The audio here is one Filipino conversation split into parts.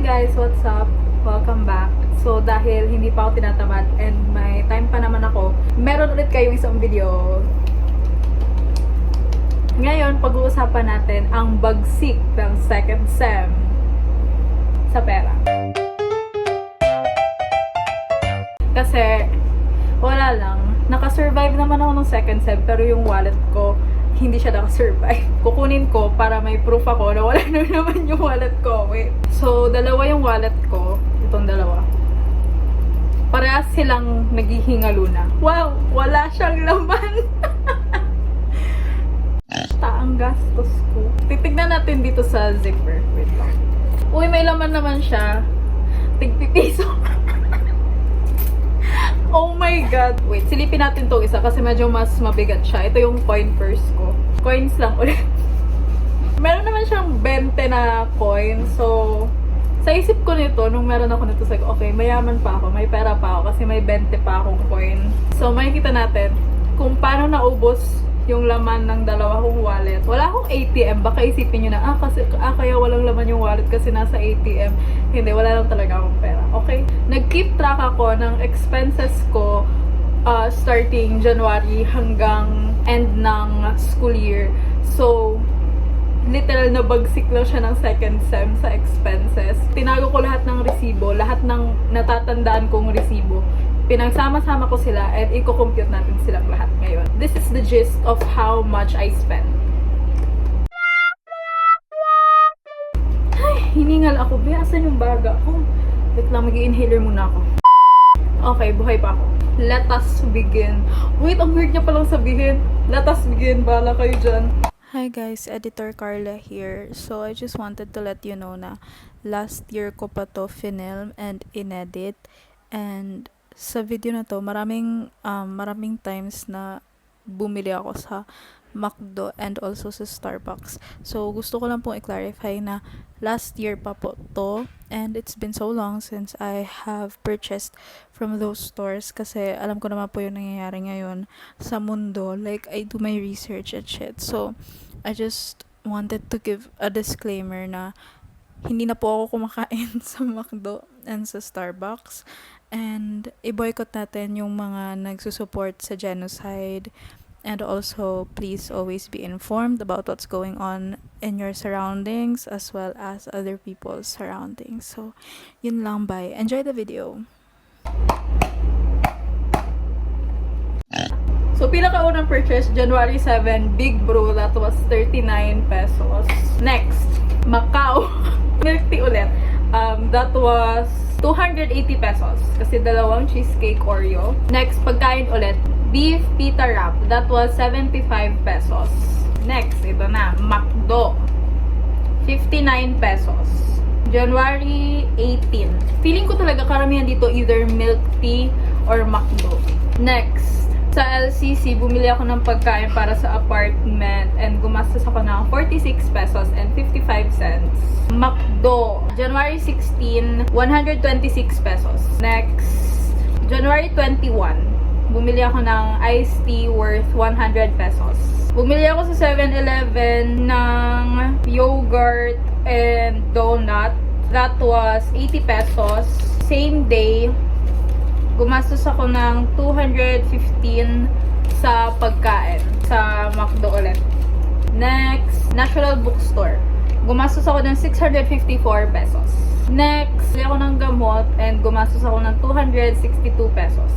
guys, what's up? Welcome back. So, dahil hindi pa ako tinatamad and may time pa naman ako, meron ulit kayong isang video. Ngayon, pag-uusapan natin ang bagsik ng second sem sa pera. Kasi, wala lang. Nakasurvive naman ako ng second sem, pero yung wallet ko, hindi siya nakasurvive. Kukunin ko para may proof ako na wala na naman yung wallet ko. Wait. So, dalawa yung wallet ko. Itong dalawa. Parehas silang naghihingalo na. Wow! Wala siyang laman! Taang gastos ko. Titignan natin dito sa zipper. Wait lang. Uy, may laman naman siya. Tig-pipiso. Oh my God! Wait, silipin natin tong isa kasi medyo mas mabigat siya. Ito yung coin purse ko. Coins lang ulit. Meron naman siyang 20 na coin. So, sa isip ko nito, nung meron ako nito, sabi ko, okay, mayaman pa ako, may pera pa ako kasi may 20 pa akong coin. So, makikita natin kung paano naubos yung laman ng dalawa kong wallet. Wala akong ATM. Baka isipin nyo na, kaya walang laman yung wallet kasi nasa ATM. Hindi, wala lang talaga akong pera. Okay? Nag-keep track ako ng expenses ko starting January hanggang end ng school year. So, literal na bagsik lang siya ng second sem sa expenses. Tinago ko lahat ng resibo, lahat ng natatandaan kong resibo. Pinagsama-sama ko sila and i-compute natin silang lahat ngayon. This is the gist of how much I spent. Ay, hiningal ako. Biyasan yung baga ko. Wait lang, mag-i-inhaler muna ako. Okay, buhay pa ako. Let us begin. Wait, ang weird niya palang sabihin. Let us begin. Bahala kayo dyan. Hi guys, Editor Carla here. So I just wanted to let you know na last year ko pa to film and inedit, and sa video na to maraming times na bumili ako sa McDo and also sa Starbucks. So gusto ko lang pong i-clarify na last year pa po to, and it's been so long since I have purchased from those stores kasi alam ko naman po yung nangyayari ngayon sa mundo. Like, I do my research and shit. So I just wanted to give a disclaimer na hindi na po ako kumakain sa McDo and sa Starbucks, and i-boycott natin yung mga nagsusupport sa genocide. And also, please always be informed about what's going on in your surroundings as well as other people's surroundings. So, yun lang, bye. Enjoy the video. So, pinakaunang purchase, January 7, Big Bro, that was 39 pesos. Next, Macau, milk tea ulit. That was 280 pesos. Kasi dalawang cheesecake Oreo. Next, pagkain ulit, beef pita wrap. That was 75 pesos. Next, ito na, McDo. 59 pesos. January 18. Feeling ko talaga karamihan dito either milk tea or McDo. Next, sa LCC, bumili ako ng pagkain para sa apartment and gumastos ako ng 46 pesos and 55 cents. McDo, January 16, 126 pesos. Next, January 21. Bumili ako ng iced tea worth 100 pesos. Bumili ako sa 7-Eleven ng yogurt and donut. That was 80 pesos. Same day, gumastos ako ng 215 sa pagkain sa McDo ulit. Next, National Bookstore. Gumastos ako ng 654 pesos. Next, bumili ako ng gamot and gumastos ako ng 262 pesos.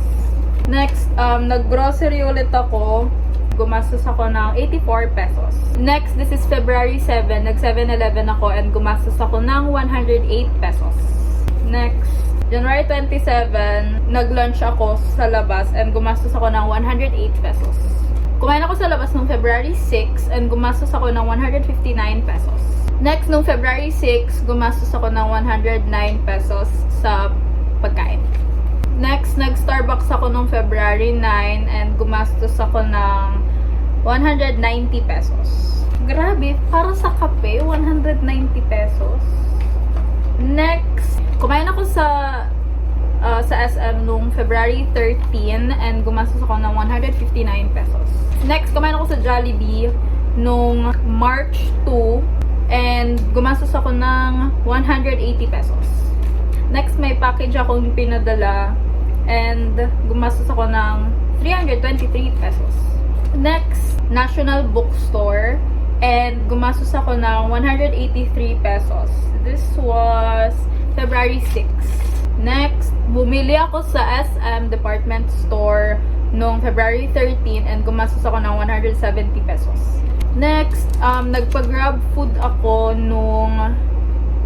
Next, nag-grocery ulit ako. Gumastos ako ng 84 pesos. Next, this is February 7. Nag 7-Eleven ako and gumastos ako ng 108 pesos. Next, January 27, nag-lunch ako sa labas and gumastos ako ng 108 pesos. Kumain ako sa labas noong February 6 and gumastos ako ng 159 pesos. Next, noong February 6, gumastos ako ng 109 pesos sa pagkain. Next, nag-Starbucks ako nung February 9 and gumastos ako ng 190 pesos. Grabe, para sa kape, 190 pesos. Next, kumain ako sa SM nung February 13 and gumastos ako ng 159 pesos. Next, kumain ako sa Jollibee nung March 2 and gumastos ako ng 180 pesos. package akong pinadala and gumastos ako ng 323 pesos. Next, National Bookstore and gumastos ako ng 183 pesos. This was February 6. Next, bumili ako sa SM Department Store noong February 13 and gumastos ako ng 170 pesos. Next, nagpa-grab food ako noong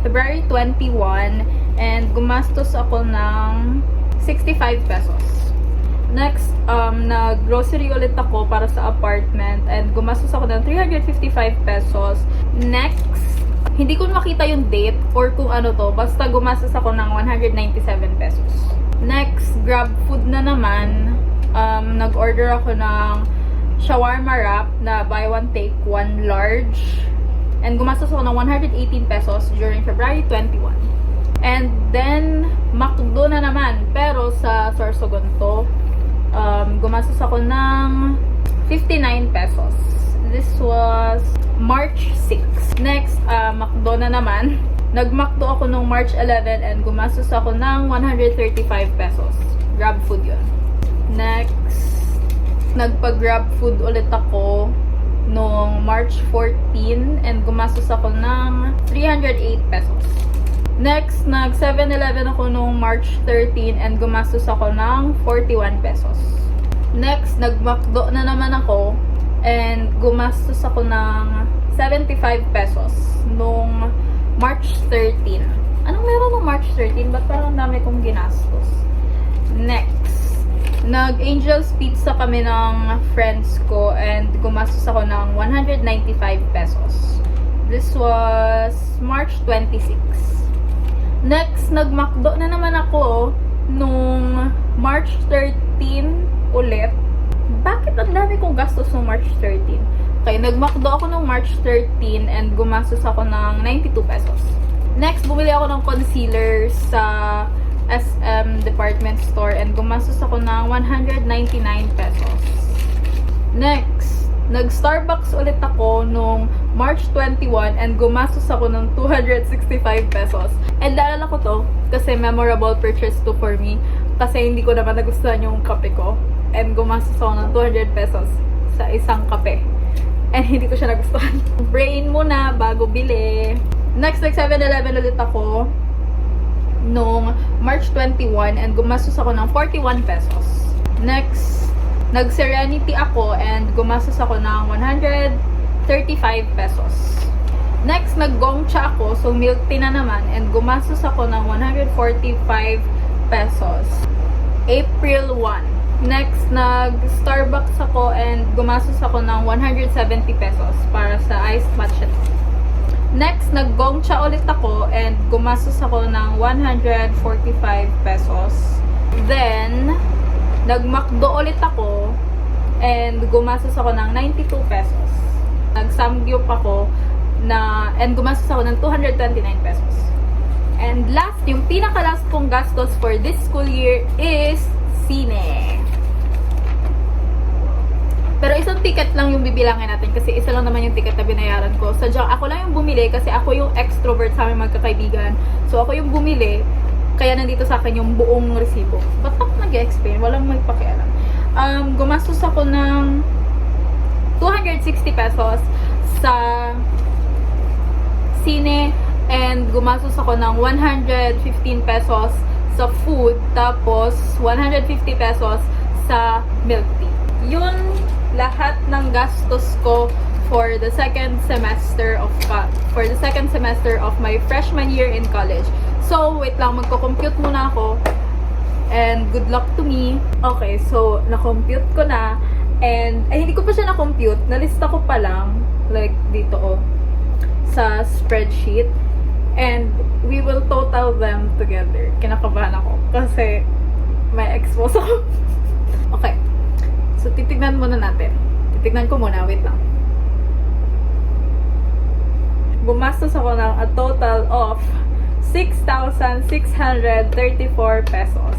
February 21 and gumastos ako ng 65 pesos. Next, nag-grocery ulit ako para sa apartment and gumastos ako ng 355 pesos. Next, hindi ko makita yung date or kung ano to, basta gumastos ako ng 197 pesos. Next, grab food na naman. Nag-order ako ng shawarma wrap na buy one take one large and gumastos ako ng 118 pesos during February 21. And then, McDo na naman, pero sa Sorsogon to. Gumastos ako ng 59 pesos. This was March 6. Next, McDo na naman. Nag-McDo ako nung March 11 and gumastos ako ng 135 pesos. Grab food yun. Next, nagpa-grab food ulit ako nung March 14 and gumastos ako ng 308 pesos. Next, nag 7-Eleven ako nung March 13 and gumastos ako ng 41 pesos. Next, nag-McDo na naman ako and gumastos ako ng 75 pesos nung March 13. Anong meron nung March 13? Ba't parang dami kong ginastos? Next, nag-Angel's Pizza kami ng friends ko and gumastos ako ng 195 pesos. This was March 26. Next, nag-McDo na naman ako nung March 13 ulit. Bakit ang dami kong gastos nung March 13? Okay, nag-McDo ako nung March 13 and gumastos ako ng 92 pesos. Next, bumili ako ng concealer sa SM Department Store and gumastos ako ng 199 pesos. Next, nag-Starbucks ulit ako nung March 21 and gumastos ako ng 265 pesos. And naalala ko to kasi memorable purchase to for me kasi hindi ko naman nagustuhan yung kape ko and gumastos ako ng 200 pesos sa isang kape. And hindi ko siya nagustuhan. Brain muna bago bili. Next, nag 7-Eleven ulit ako nung March 21 and gumastos ako ng 41 pesos. Next, nag-Serenity ako and gumastos ako ng 135 pesos. Next, nag-Gongcha ako, so milk tea na naman, and gumastos ako ng 145 pesos. April 1. Next, nag-Starbucks ako and gumastos ako ng 170 pesos para sa iced matcha. Next, nag-Gongcha ulit ako and gumastos ako ng 145 pesos. Then, nag-McDo ulit ako and gumastos ako ng 92 pesos. Nag-Samgyup ako and gumastos ako ng 229 pesos. And last, yung pinaka-last kong gastos for this school year is sine. Pero isang ticket lang yung bibilangin natin kasi isa lang naman yung ticket na binayaran ko. Sadyang ako lang yung bumili kasi ako yung extrovert sa aming magkakaibigan. So ako yung bumili, kaya nandito sa akin yung buong resibo. Ba't ako nag-explain? Walang magpakialam. Gumastos ako ng 260 pesos sa sine and gumastos ako ng 115 pesos sa food tapos 150 pesos sa milk tea. Yun lahat ng gastos ko for the second semester of my freshman year in college. So, wait lang, magko-compute muna ako. And good luck to me. Okay, so, na-compute ko na. And, hindi ko pa siya na-compute. Nalista ko pa lang. Like, dito, sa spreadsheet. And, we will total them together. Kinakabahan ako. Kasi, may expose ako. Okay. So, titignan muna natin. Titignan ko muna. Wait lang. Gumastos ako ng a total of 6,634 pesos.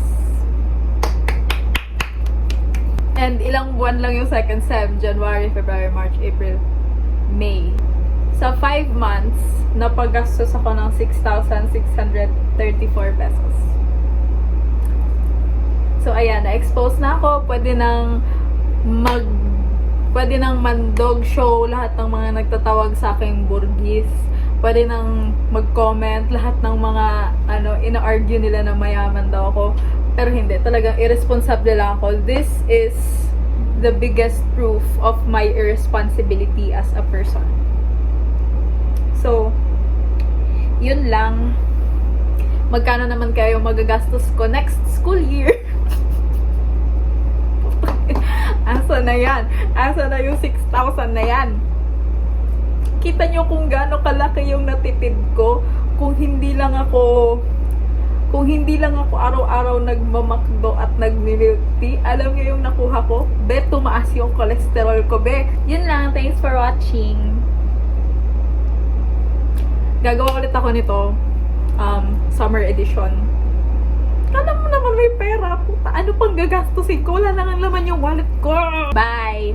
And ilang buwan lang yung second sem? January, February, March, April, May. Sa 5 months, napagastos ako ng 6,634 pesos. So, ayan, na-expose na ako. Pwede nang mandog show lahat ng mga nagtatawag sa aking burgis. Pwede nang mag-comment lahat ng mga, ina-argue nila na mayaman daw ako. Pero hindi, talagang irresponsible lang ako. This is the biggest proof of my irresponsibility as a person. So, yun lang. Magkano naman kayo magagastos ko next school year? Asa na yan? Asa na yung 6,000 na yan? Kita nyo kung gaano kalaki yung natipid ko kung hindi lang ako araw-araw nagmamakdo at nagmi-milk tea. Alam nyo yung nakuha ko? Be, tumaas yung cholesterol ko, be. Yun lang. Thanks for watching. Gagawa ulit ako nito. Summer edition. Alam mo naman may pera. Puta, ano pang gagastusin ko? Wala na nga laman yung wallet ko. Bye!